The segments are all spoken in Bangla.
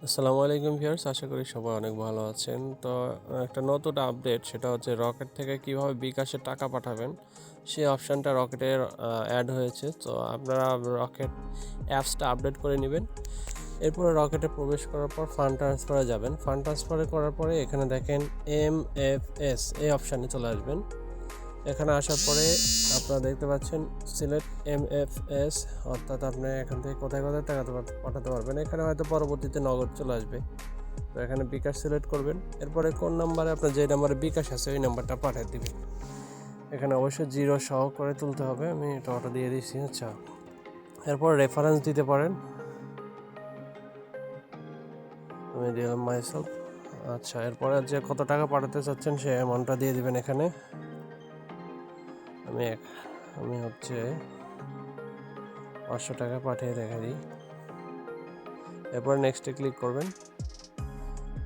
আসসালামু আলাইকুম ভিউয়ার্স, আশা করি সবাই অনেক ভালো আছেন। তো একটা নতুন আপডেট, সেটা হচ্ছে রকেট থেকে কিভাবে বিকাশে টাকা পাঠাবেন সেই অপশানটা রকেটের অ্যাড হয়েছে। তো আপনারা রকেট অ্যাপসটা আপডেট করে নেবেন। এরপরে রকেটে প্রবেশ করার পর ফান্ড ট্রান্সফারে যাবেন। ফান্ড ট্রান্সফারে করার পরে এখানে দেখেন MFS এই অপশানে চলে আসবেন। এখানে আসার পরে আপনারা দেখতে পাচ্ছেন সিলেক্ট MFS, অর্থাৎ আপনি এখান থেকে কোথায় কোথায় টাকা পাঠাতে পারবেন। এখানে হয়তো পরবর্তীতে নগদ চলে আসবে। তো এখানে বিকাশ সিলেক্ট করবেন। এরপরে কোন নাম্বারে আপনার যে নাম্বারে বিকাশ আছে ওই নাম্বারটা পাঠিয়ে দিবেন। এখানে অবশ্যই জিরো সহ করে তুলতে হবে, আমি এটা অটো দিয়ে দিচ্ছি। আচ্ছা, এরপর রেফারেন্স দিতে পারেন, আমি দিলাম মাইসেলফ। আচ্ছা, এরপরে যে কত টাকা পাঠাতে চাচ্ছেন সেই অ্যামাউন্টটা দিয়ে দিবেন। এখানে আমি হচ্ছে 500 টাকা পাঠিয়ে রেখে দিই। এরপর নেক্সটে ক্লিক করবেন।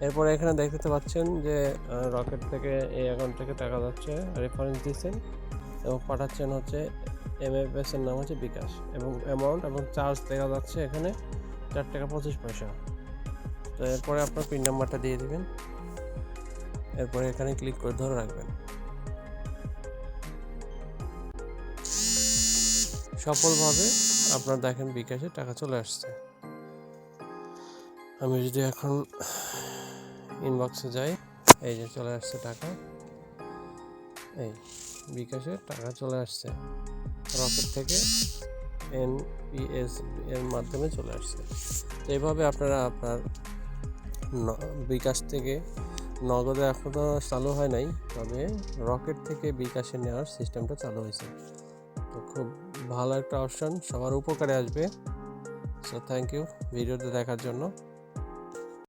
এরপর এখানে দেখতে পাচ্ছেন যে রকেট থেকে এই অ্যাকাউন্ট থেকে টাকা যাচ্ছে, রেফারেন্স দিচ্ছেন এবং পাঠাচ্ছেন হচ্ছে MFS এর নাম হচ্ছে বিকাশ, এবং অ্যামাউন্ট এবং চার্জ দেখা যাচ্ছে এখানে 4 টাকা 25 পয়সা। তো এরপরে আপনার পিন নাম্বারটা দিয়ে দিবেন। এরপরে এখানে ক্লিক করে ধরে রাখবেন। সফলভাবে আপনার দেখেন বিকাশে টাকা চলে আসছে। আমি যদি এখন ইনবক্সে যাই, এই যে চলে আসছে টাকা, এই বিকাশে টাকা চলে আসছে রকেট থেকে NPS এর মাধ্যমে চলে আসছে। তো এইভাবে আপনারা আপনার বিকাশ থেকে নগদে এখনও চালু হয় নাই, তবে রকেট থেকে বিকাশে নেওয়ার সিস্টেমটা চালু হয়েছে। তো খুব ভালো একটা অপশান, সবার উপকারে আসবে। সো থ্যাংক ইউ ভিডিওটা দেখার জন্য।